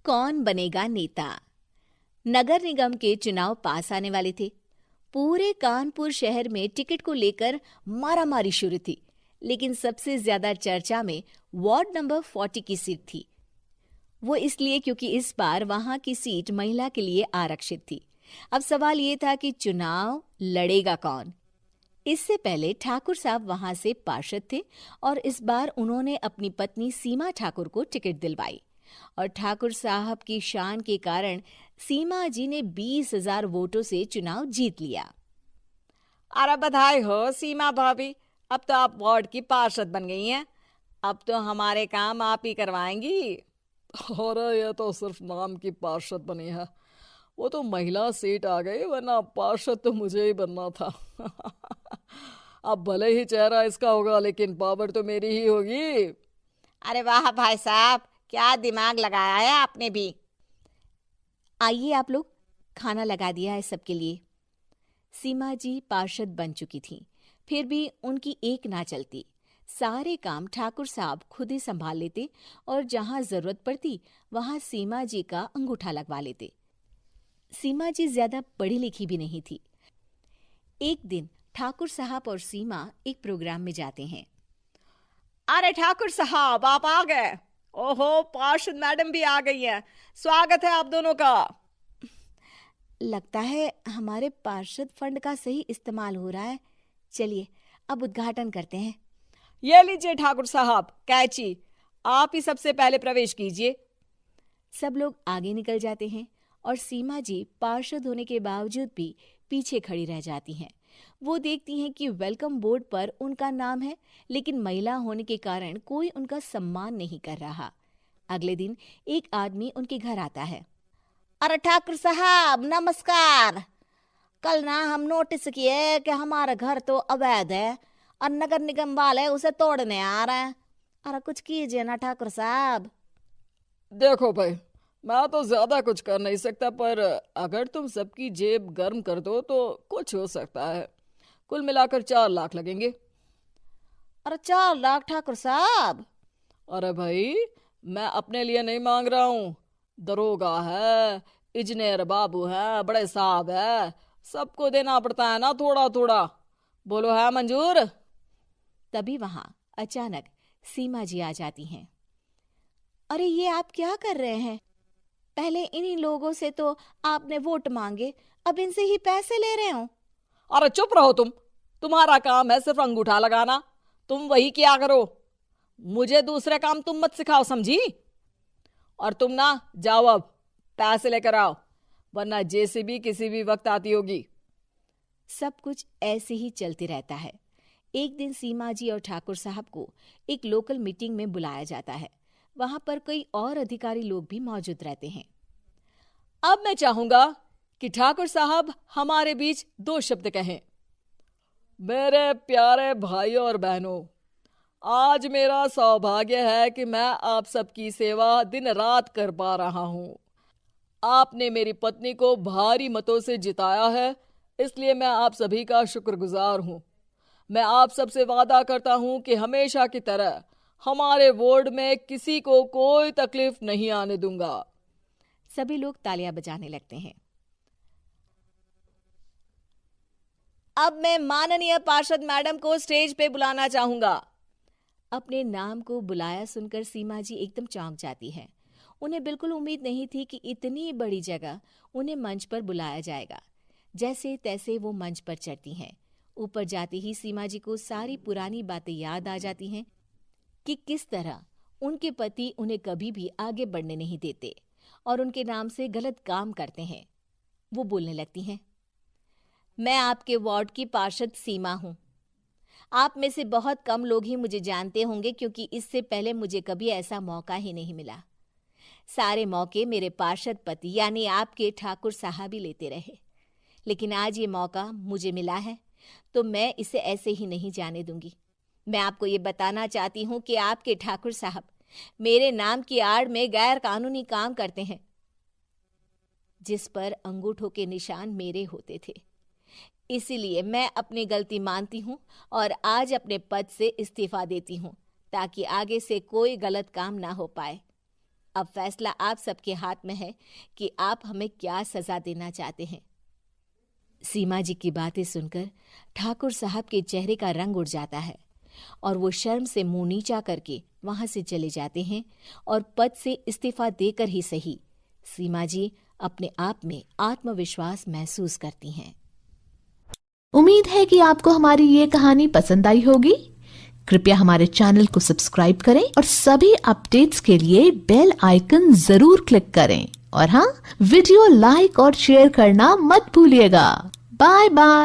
कौन बनेगा नेता। नगर निगम के चुनाव पास आने वाले थे। पूरे कानपुर शहर में टिकट को लेकर मारामारी शुरू थी, लेकिन सबसे ज्यादा चर्चा में वार्ड नंबर 40 की सीट थी। वो इसलिए क्योंकि इस बार वहां की सीट महिला के लिए आरक्षित थी। अब सवाल ये था कि चुनाव लड़ेगा कौन। इससे पहले ठाकुर साहब वहां से पार्षद थे और इस बार उन्होंने अपनी पत्नी सीमा ठाकुर को टिकट दिलवाई और ठाकुर साहब की शान के कारण सीमा जी ने 20,000 वोटों से चुनाव जीत लिया। अरे बधाई हो सीमा भाभी, अब तो आप वार्ड की पार्षद बन गई हैं। अब तो हमारे काम आप ही करवाएंगी। अरे ये तो सिर्फ नाम की पार्षद बनी है, वो तो महिला सीट आ गई, वरना पार्षद तो मुझे ही बनना था। अब भले ही चेहरा इसका होगा, लेकिन पावर तो मेरी ही होगी। अरे वाह भाई साहब, क्या दिमाग लगाया है आपने भी। आइए आप लोग, खाना लगा दिया है सबके लिए। सीमा जी पार्षद बन चुकी थीं, फिर भी उनकी एक ना चलती। सारे काम ठाकुर साहब खुद ही संभाल लेते और जहां जरूरत पड़ती वहां सीमा जी का अंगूठा लगवा लेते। सीमा जी ज्यादा पढ़ी लिखी भी नहीं थी। एक दिन ठाकुर साहब और सीमा एक प्रोग्राम में जाते हैं। अरे ठाकुर साहब, आप आ गए। ओहो, पार्षद मैडम भी आ गई हैं। स्वागत है आप दोनों का। लगता है हमारे पार्षद फंड का सही इस्तेमाल हो रहा है। चलिए अब उद्घाटन करते हैं। ये लीजिए ठाकुर साहब कैची, आप ही सबसे पहले प्रवेश कीजिए। सब लोग आगे निकल जाते हैं और सीमा जी पार्षद होने के बावजूद भी पीछे खड़ी रह जाती हैं। वो देखती हैं कि वेलकम बोर्ड पर उनका नाम है, लेकिन महिला होने के कारण कोई उनका सम्मान नहीं कर रहा। अगले दिन एक आदमी उनके घर आता है। अरे ठाकुर साहब नमस्कार। कल ना हम नोटिस किए कि हमारा घर तो अवैध है और नगर निगम वाले उसे तोड़ने आ रहे हैं। अरे कुछ कीजिए ना ठाकुर साहब। देखो भाई, मैं तो ज्यादा कुछ कर नहीं सकता, पर अगर तुम सबकी जेब गर्म कर दो तो कुछ हो सकता है। कुल मिलाकर 4 लाख लगेंगे। अरे 4 लाख ठाकुर साहब? अरे भाई, मैं अपने लिए नहीं मांग रहा हूँ। दरोगा है, इंजीनियर बाबू है, बड़े साहब है, सबको देना पड़ता है ना थोड़ा थोड़ा। बोलो है मंजूर? तभी वहां अचानक सीमा जी आ जाती हैं। अरे ये आप क्या कर रहे हैं? पहले इन्हीं लोगों से तो आपने वोट मांगे, अब इनसे ही पैसे ले रहे हो। अरे चुप रहो तुम। तुम्हारा काम है सिर्फ अंगूठा लगाना, तुम वही किया करो। मुझे दूसरे काम तुम मत सिखाओ, समझी? और तुम ना जाओ, अब पैसे लेकर आओ, वरना जेसीबी किसी भी वक्त आती होगी। सब कुछ ऐसे ही चलते रहता है। एक दिन सीमा जी और ठाकुर साहब को एक लोकल मीटिंग में बुलाया जाता है। वहां पर कई और अधिकारी लोग भी मौजूद रहते हैं। अब मैं चाहूंगा कि ठाकुर साहब हमारे बीच 2 शब्द कहें। मेरे प्यारे भाइयों और बहनों, आज मेरा सौभाग्य है कि मैं आप सबकी सेवा दिन रात कर पा रहा हूँ। आपने मेरी पत्नी को भारी मतों से जिताया है, इसलिए मैं आप सभी का शुक्रगुजार हूँ। मैं आप सबसे वादा करता हूँ कि हमेशा की तरह हमारे वार्ड में किसी को कोई तकलीफ नहीं आने दूंगा। सभी लोग तालियां बजाने लगते हैं। अब मैं माननीय पार्षद मैडम को स्टेज पे बुलाना चाहूंगा। अपने नाम को बुलाया सुनकर सीमा जी एकदम चौंक जाती है। उन्हें बिल्कुल उम्मीद नहीं थी कि इतनी बड़ी जगह उन्हें मंच पर बुलाया जाएगा। जैसे तैसे वो मंच पर चढ़ती हैं। ऊपर जाते ही सीमा जी को सारी पुरानी बातें याद आ जाती हैं कि किस तरह उनके पति उन्हें कभी भी आगे बढ़ने नहीं देते और उनके नाम से गलत काम करते हैं। वो बोलने लगती हैं। मैं आपके वार्ड की पार्षद सीमा हूं। आप में से बहुत कम लोग ही मुझे जानते होंगे, क्योंकि इससे पहले मुझे कभी ऐसा मौका ही नहीं मिला। सारे मौके मेरे पार्षद पति यानी आपके ठाकुर साहब ही लेते रहे, लेकिन आज ये मौका मुझे मिला है तो मैं इसे ऐसे ही नहीं जाने दूंगी। मैं आपको ये बताना चाहती हूँ कि आपके ठाकुर साहब मेरे नाम की आड़ में गैर कानूनी काम करते हैं, जिस पर अंगूठों के निशान मेरे होते थे। इसीलिए मैं अपनी गलती मानती हूँ और आज अपने पद से इस्तीफा देती हूँ, ताकि आगे से कोई गलत काम ना हो पाए। अब फैसला आप सबके हाथ में है कि आप हमें क्या सजा देना चाहते हैं। सीमा जी की बातें सुनकर ठाकुर साहब के चेहरे का रंग उड़ जाता है और वो शर्म से मुंह नीचा करके वहां से चले जाते हैं और पद से इस्तीफा देकर ही सही सीमा जी अपने आप में आत्मविश्वास महसूस करती हैं। उम्मीद है कि आपको हमारी ये कहानी पसंद आई होगी। कृपया हमारे चैनल को सब्सक्राइब करें और सभी अपडेट्स के लिए बेल आइकन जरूर क्लिक करें और हाँ, वीडियो लाइक और शेयर करना मत भूलिएगा। Bye bye.